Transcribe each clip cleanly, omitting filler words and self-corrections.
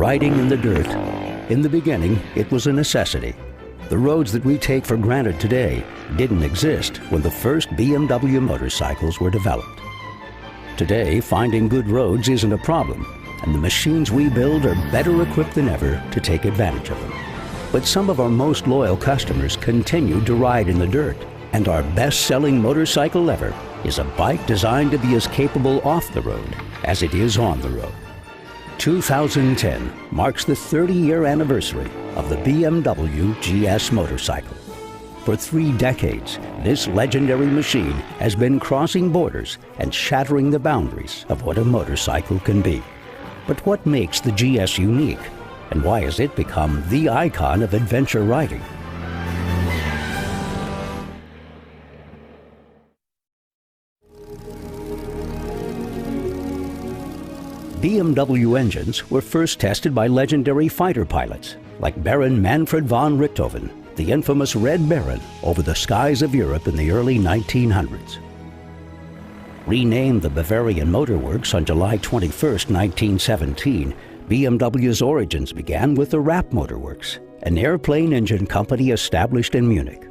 riding in the dirt. In the beginning, it was a necessity. The roads that we take for granted today didn't exist when the first BMW motorcycles were developed. Today, finding good roads isn't a problem, and the machines we build are better equipped than ever to take advantage of them. But some of our most loyal customers continue to ride in the dirt, and our best-selling motorcycle ever is a bike designed to be as capable off the road as it is on the road. 2010 marks the 30-year anniversary of the BMW GS motorcycle. For 3 decades, this legendary machine has been crossing borders and shattering the boundaries of what a motorcycle can be. But what makes the GS unique, and why has it become the icon of adventure riding? BMW engines were first tested by legendary fighter pilots like Baron Manfred von Richthofen, the infamous Red Baron, over the skies of Europe in the early 1900s. Renamed the Bavarian Motor Works on July 21, 1917, BMW's origins began with the Rapp Motor Works, an airplane engine company established in Munich.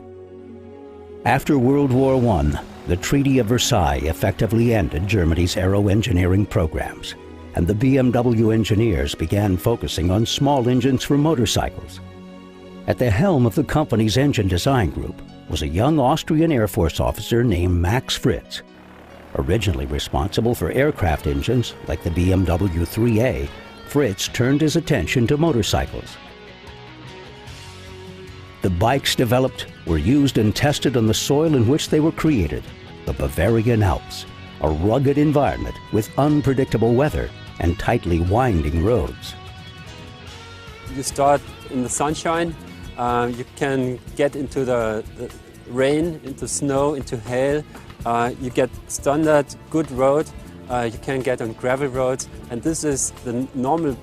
After World War I, the Treaty of Versailles effectively ended Germany's aero-engineering programs, and the BMW engineers began focusing on small engines for motorcycles. At the helm of the company's engine design group was a young Austrian Air Force officer named Max Fritz. Originally responsible for aircraft engines like the BMW 3A, Fritz turned his attention to motorcycles. The bikes developed were used and tested on the soil in which they were created, the Bavarian Alps, a rugged environment with unpredictable weather and tightly winding roads. You start in the sunshine, you can get into the rain, into snow, into hail. You get standard good road, you can get on gravel roads, and this is the normal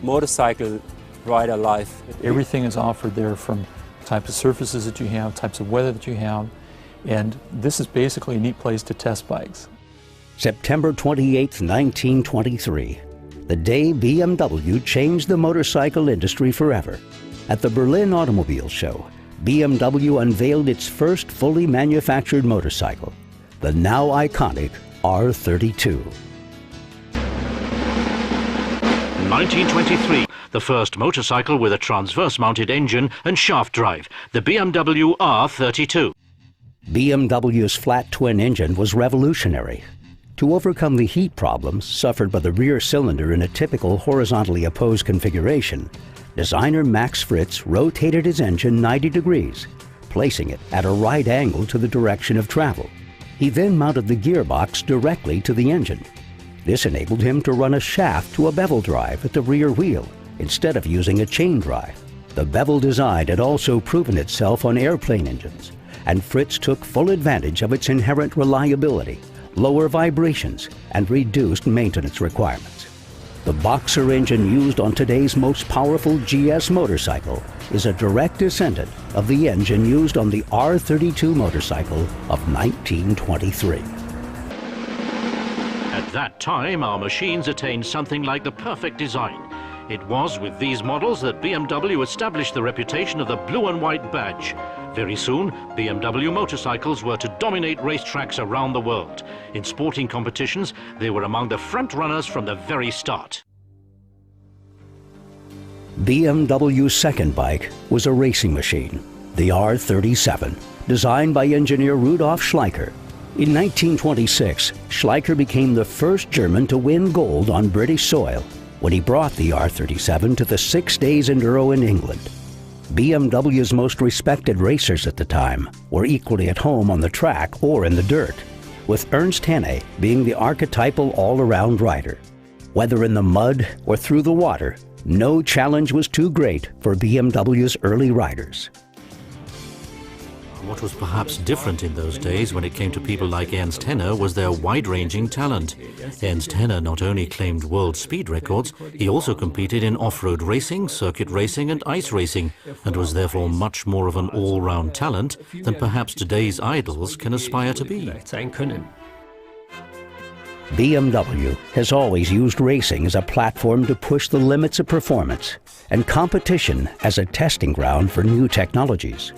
motorcycle rider life. Everything is offered there, from types of surfaces that you have, types of weather that you have, and this is basically a neat place to test bikes. September 28, 1923, the day BMW changed the motorcycle industry forever. At the Berlin Automobile Show, BMW unveiled its first fully manufactured motorcycle, the now iconic R32. 1923, the first motorcycle with a transverse-mounted engine and shaft drive, the BMW R32. BMW's flat twin engine was revolutionary. To overcome the heat problems suffered by the rear cylinder in a typical horizontally opposed configuration, designer Max Fritz rotated his engine 90 degrees, placing it at a right angle to the direction of travel. He then mounted the gearbox directly to the engine. This enabled him to run a shaft to a bevel drive at the rear wheel instead of using a chain drive. The bevel design had also proven itself on airplane engines, and Fritz took full advantage of its inherent reliability, lower vibrations, and reduced maintenance requirements. The boxer engine used on today's most powerful GS motorcycle is a direct descendant of the engine used on the R32 motorcycle of 1923. At that time, our machines attained something like the perfect design. It was with these models that BMW established the reputation of the blue and white badge. Very soon, BMW motorcycles were to dominate racetracks around the world. In sporting competitions, they were among the front runners from the very start. BMW's second bike was a racing machine, the R37, designed by engineer Rudolf Schleicher. In 1926, Schleicher became the first German to win gold on British soil when he brought the R37 to the 6 Days Enduro in England. BMW's most respected racers at the time were equally at home on the track or in the dirt, with Ernst Henne being the archetypal all-around rider. Whether in the mud or through the water, no challenge was too great for BMW's early riders. What was perhaps different in those days when it came to people like Ernst Henne was their wide-ranging talent. Ernst Henne not only claimed world speed records, he also competed in off-road racing, circuit racing and ice racing, and was therefore much more of an all-round talent than perhaps today's idols can aspire to be. BMW has always used racing as a platform to push the limits of performance and competition as a testing ground for new technologies.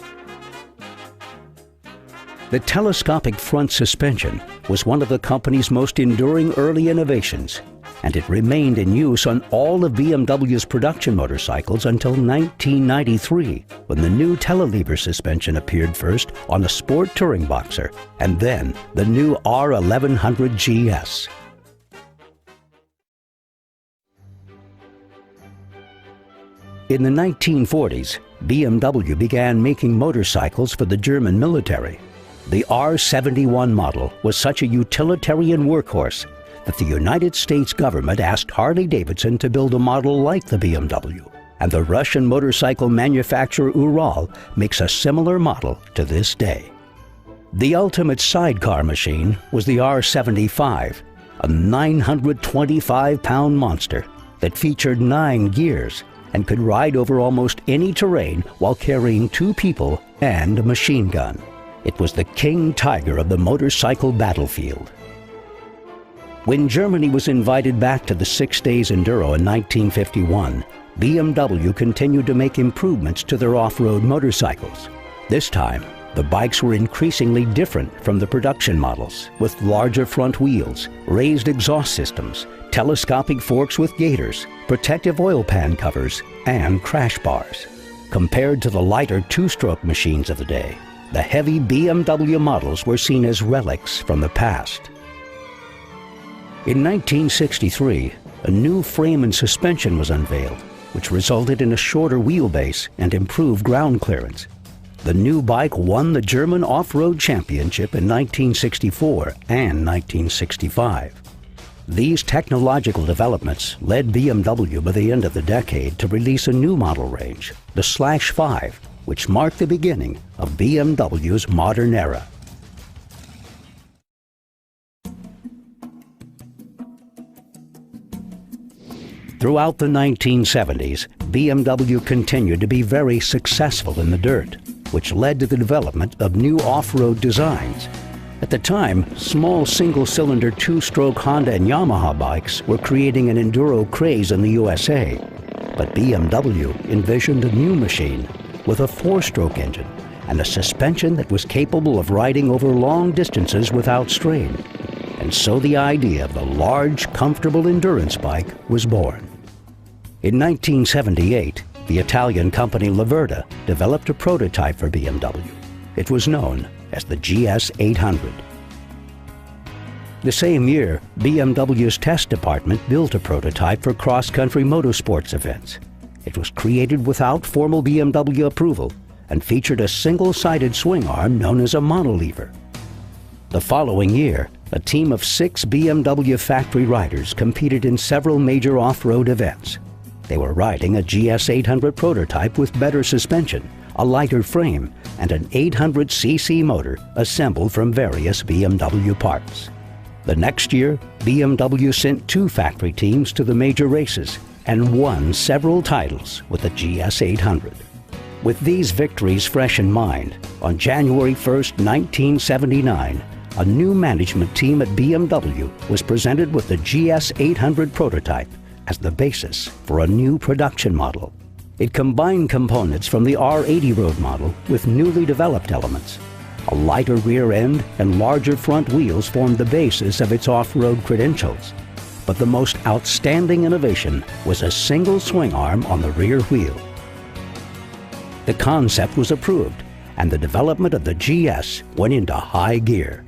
The telescopic front suspension was one of the company's most enduring early innovations, and it remained in use on all of BMW's production motorcycles until 1993, when the new telelever suspension appeared first on a sport touring boxer, and then the new R1100 GS. In the 1940s, BMW began making motorcycles for the German military. The R71 model was such a utilitarian workhorse that the United States government asked Harley-Davidson to build a model like the BMW, and the Russian motorcycle manufacturer Ural makes a similar model to this day. The ultimate sidecar machine was the R75, a 925-pound monster that featured 9 gears and could ride over almost any terrain while carrying 2 people and a machine gun. It was the king tiger of the motorcycle battlefield. When Germany was invited back to the 6 Days Enduro in 1951, BMW continued to make improvements to their off-road motorcycles. This time, the bikes were increasingly different from the production models, with larger front wheels, raised exhaust systems, telescopic forks with gaiters, protective oil pan covers, and crash bars. Compared to the lighter 2-stroke machines of the day, the heavy BMW models were seen as relics from the past. In 1963, a new frame and suspension was unveiled, which resulted in a shorter wheelbase and improved ground clearance. The new bike won the German Off-Road Championship in 1964 and 1965. These technological developments led BMW by the end of the decade to release a new model range, the Slash 5, which marked the beginning of BMW's modern era. Throughout the 1970s, BMW continued to be very successful in the dirt, which led to the development of new off-road designs. At the time, small single-cylinder 2-stroke Honda and Yamaha bikes were creating an enduro craze in the USA, but BMW envisioned a new machine with a 4-stroke engine and a suspension that was capable of riding over long distances without strain. And so the idea of the large, comfortable endurance bike was born. In 1978, the Italian company Laverda developed a prototype for BMW. It was known as the GS 800. The same year, BMW's test department built a prototype for cross-country motorsports events. It was created without formal BMW approval and featured a single-sided swing arm known as a monolever. The following year, a team of 6 BMW factory riders competed in several major off-road events. They were riding a GS 800 prototype with better suspension, a lighter frame, and an 800cc motor assembled from various BMW parts. The next year, BMW sent 2 factory teams to the major races and won several titles with the GS 800. With these victories fresh in mind, on January 1, 1979, a new management team at BMW was presented with the GS 800 prototype as the basis for a new production model. It combined components from the R80 road model with newly developed elements. A lighter rear end and larger front wheels formed the basis of its off-road credentials. But the most outstanding innovation was a single swing arm on the rear wheel. The concept was approved, and the development of the GS went into high gear.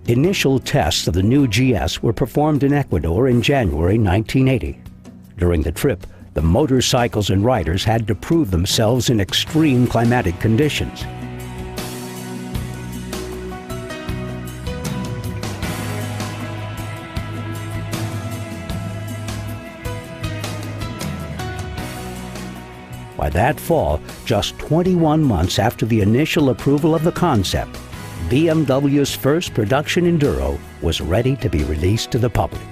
Initial tests of the new GS were performed in Ecuador in January 1980. During the trip, the motorcycles and riders had to prove themselves in extreme climatic conditions. By that fall, just 21 months after the initial approval of the concept, BMW's first production Enduro was ready to be released to the public.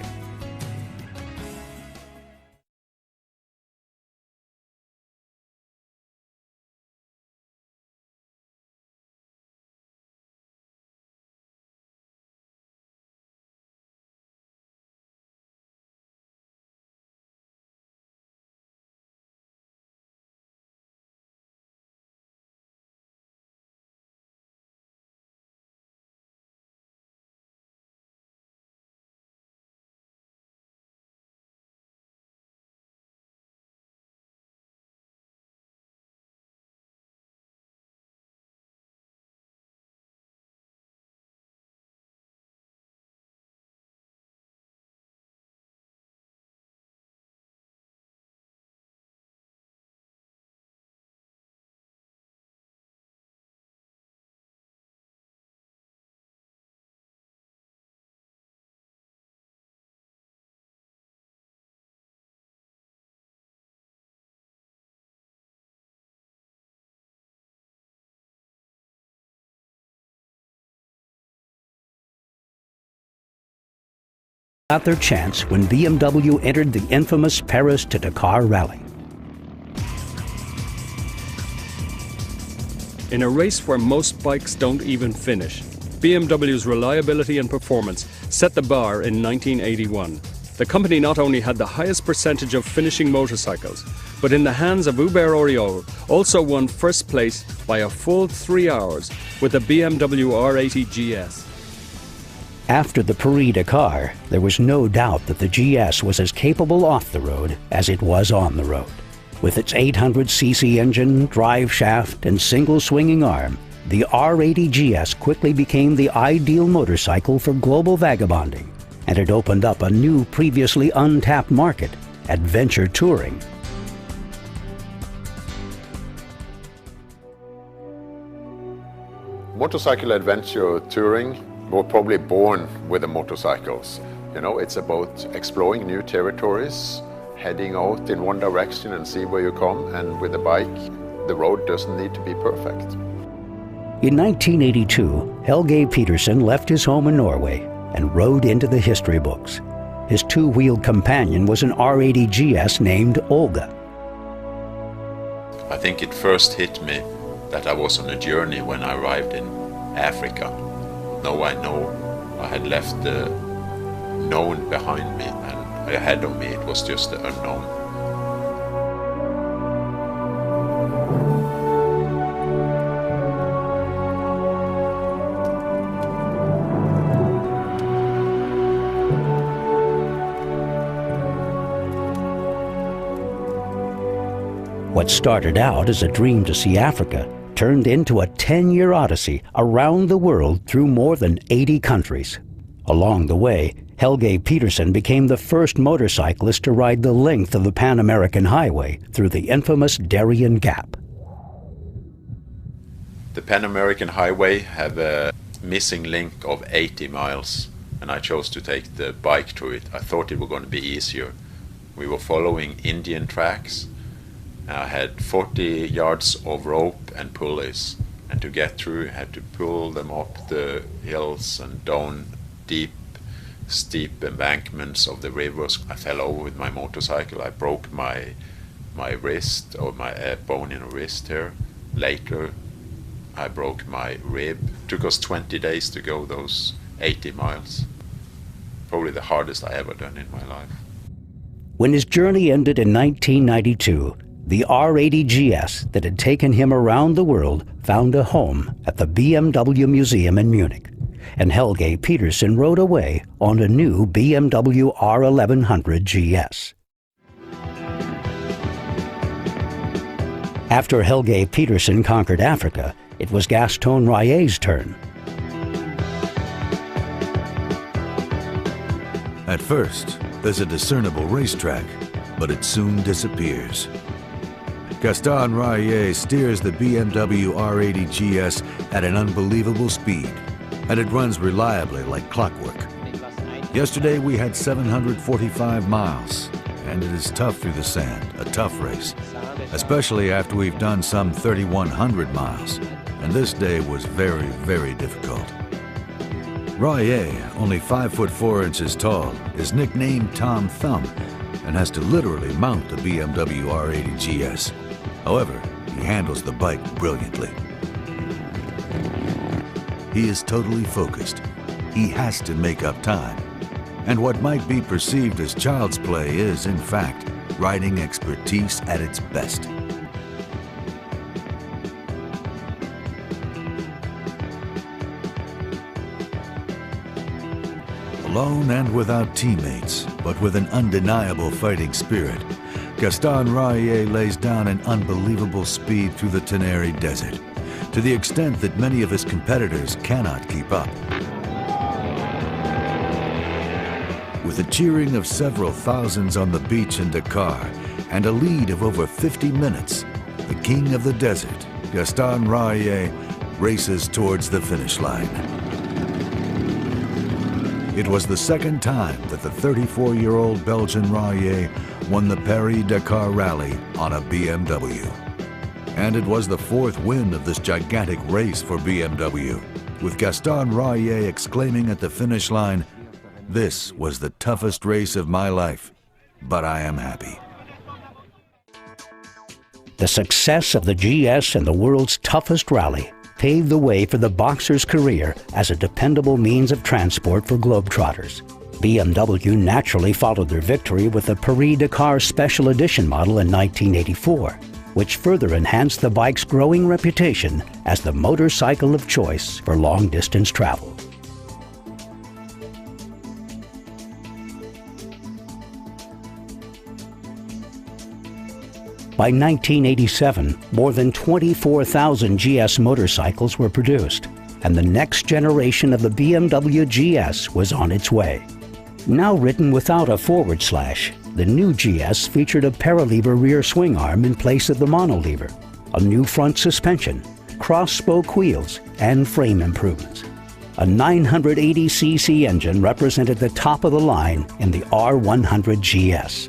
got their chance when BMW entered the infamous Paris-Dakar Rally. In a race where most bikes don't even finish, BMW's reliability and performance set the bar in 1981. The company not only had the highest percentage of finishing motorcycles, but in the hands of Hubert Auriol also won first place by a full 3 hours with the BMW R80 GS. After the Paris-Dakar, there was no doubt that the GS was as capable off the road as it was on the road. With its 800cc engine, drive shaft, and single swinging arm, the R80 GS quickly became the ideal motorcycle for global vagabonding, and it opened up a new, previously untapped market, adventure touring. Motorcycle adventure touring were probably born with the motorcycles. You know, it's about exploring new territories, heading out in one direction and see where you come, and with a bike, the road doesn't need to be perfect. In 1982, Helge Petersen left his home in Norway and rode into the history books. His two-wheeled companion was an R80 GS named Olga. I think it first hit me that I was on a journey when I arrived in Africa. Now I know I had left the known behind me, and ahead of me it was just the unknown. What started out as a dream to see Africa turned into a 10-year odyssey around the world through more than 80 countries. Along the way, Helge Petersen became the first motorcyclist to ride the length of the Pan American Highway through the infamous Darien Gap. The Pan American Highway have a missing link of 80 miles, and I chose to take the bike through it. I thought it was going to be easier. We were following Indian tracks. I had 40 yards of rope and pulleys, and to get through I had to pull them up the hills and down deep, steep embankments of the rivers. I fell over with my motorcycle. I broke my wrist, or my bone in the wrist here. Later I broke my rib. It took us 20 days to go those 80 miles. Probably the hardest I ever done in my life. When his journey ended in 1992, the R80 GS that had taken him around the world found a home at the BMW Museum in Munich, and Helge Petersen rode away on a new BMW R1100 GS. After Helge Petersen conquered Africa, it was Gaston Raillet's turn. At first, there's a discernible racetrack, but it soon disappears. Gaston Raillet steers the BMW R80 GS at an unbelievable speed, and it runs reliably like clockwork. Yesterday we had 745 miles, and it is tough through the sand, a tough race, especially after we've done some 3,100 miles, and this day was very, very difficult. Raillet, only 5'4" tall, is nicknamed Tom Thumb and has to literally mount the BMW R80 GS. However, he handles the bike brilliantly. He is totally focused. He has to make up time. And what might be perceived as child's play is, in fact, riding expertise at its best. Alone and without teammates, but with an undeniable fighting spirit, Gaston Raillet lays down an unbelievable speed through the Tenere Desert, to the extent that many of his competitors cannot keep up. With the cheering of several thousands on the beach in Dakar and a lead of over 50 minutes, the king of the desert, Gaston Raillet, races towards the finish line. It was the second time that the 34-year-old Belgian Raillet won the Paris-Dakar Rally on a BMW. And it was the fourth win of this gigantic race for BMW, with Gaston Raillet exclaiming at the finish line, This was the toughest race of my life, but I am happy. The success of the GS and the world's toughest rally paved the way for the Boxer's career as a dependable means of transport for globetrotters. BMW naturally followed their victory with the Paris-Dakar Special Edition model in 1984, which further enhanced the bike's growing reputation as the motorcycle of choice for long-distance travel. By 1987, more than 24,000 GS motorcycles were produced, and the next generation of the BMW GS was on its way. Now written without a forward slash, the new GS featured a Paralever rear swing arm in place of the monolever, a new front suspension, cross-spoke wheels, and frame improvements. A 980cc engine represented the top of the line in the R100 GS.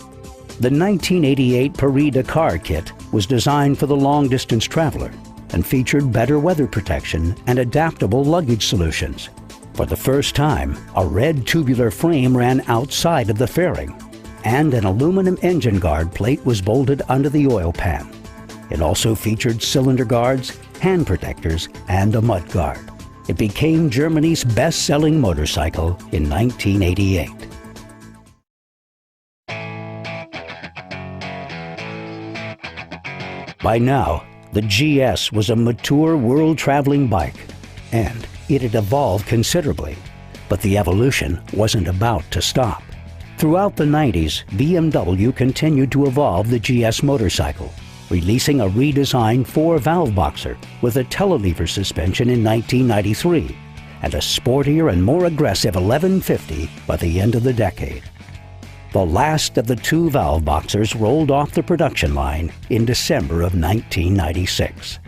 The 1988 Paris-Dakar Kit was designed for the long-distance traveler and featured better weather protection and adaptable luggage solutions. For the first time, a red tubular frame ran outside of the fairing, and an aluminum engine guard plate was bolted under the oil pan. It also featured cylinder guards, hand protectors, and a mud guard. It became Germany's best-selling motorcycle in 1988. By now, the GS was a mature world-traveling bike, and it had evolved considerably. But the evolution wasn't about to stop. Throughout the 90s, BMW continued to evolve the GS motorcycle, releasing a redesigned 4-valve boxer with a telelever suspension in 1993, and a sportier and more aggressive 1150 by the end of the decade. The last of the 2-valve boxers rolled off the production line in December of 1996.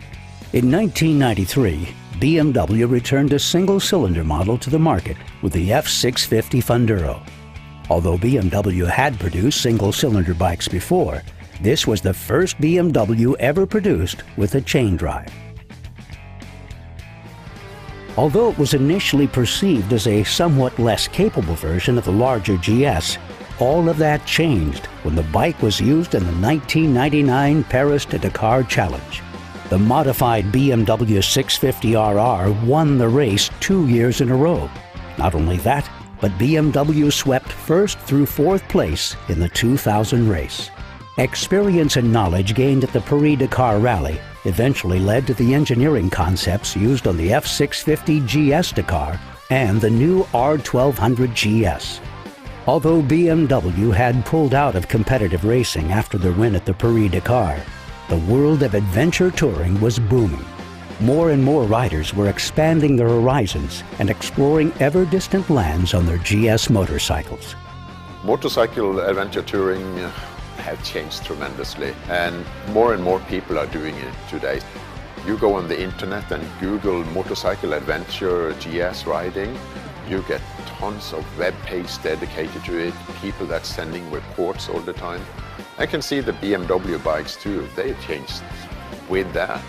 In 1993, BMW returned a single-cylinder model to the market with the F650 Funduro. Although BMW had produced single-cylinder bikes before, this was the first BMW ever produced with a chain drive. Although it was initially perceived as a somewhat less capable version of the larger GS, all of that changed when the bike was used in the 1999 Paris-Dakar Challenge. The modified BMW 650RR won the race 2 years in a row. Not only that, but BMW swept first through fourth place in the 2000 race. Experience and knowledge gained at the Paris-Dakar Rally eventually led to the engineering concepts used on the F650 GS Dakar and the new R1200 GS. Although BMW had pulled out of competitive racing after their win at the Paris-Dakar, the world of adventure touring was booming. More and more riders were expanding their horizons and exploring ever-distant lands on their GS motorcycles. Motorcycle adventure touring have changed tremendously, and more people are doing it today. You go on the internet and Google motorcycle adventure GS riding, you get tons of web pages dedicated to it, people that's sending reports all the time. I can see the BMW bikes too, they've changed with that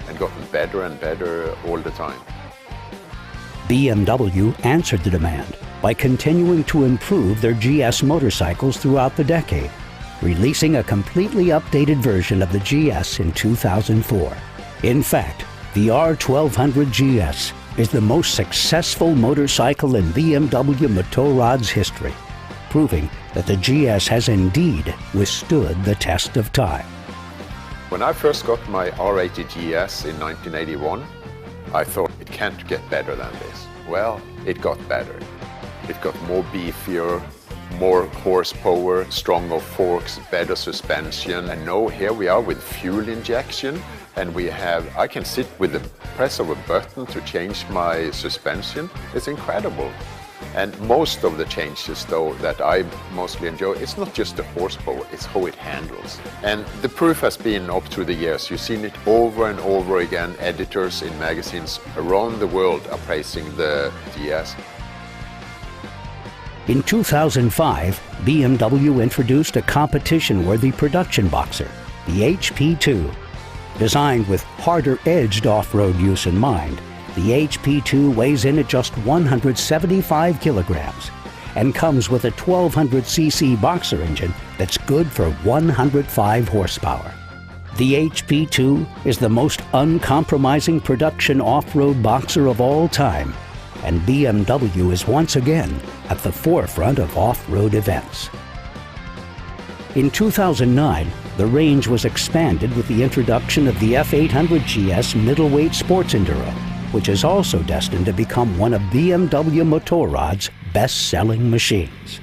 and gotten better and better all the time. BMW answered the demand by continuing to improve their GS motorcycles throughout the decade, releasing a completely updated version of the GS in 2004. In fact, the R1200 GS is the most successful motorcycle in BMW Motorrad's history, proving that the GS has indeed withstood the test of time. When I first got my R80 GS in 1981, I thought it can't get better than this. Well, it got better. It got more beefier, more horsepower, stronger forks, better suspension, and now here we are with fuel injection, and I can sit with the press of a button to change my suspension. It's incredible. And most of the changes though that I mostly enjoy, it's not just the horsepower, it's how it handles. And the proof has been up through the years. You've seen it over and over again. Editors in magazines around the world are praising the GS. In 2005, BMW introduced a competition-worthy production boxer, the HP2. Designed with harder-edged off-road use in mind, the HP2 weighs in at just 175 kilograms and comes with a 1200cc boxer engine that's good for 105 horsepower. The HP2 is the most uncompromising production off-road boxer of all time, and BMW is once again at the forefront of off-road events. In 2009, the range was expanded with the introduction of the F800 GS middleweight sports enduro, which is also destined to become one of BMW Motorrad's best-selling machines.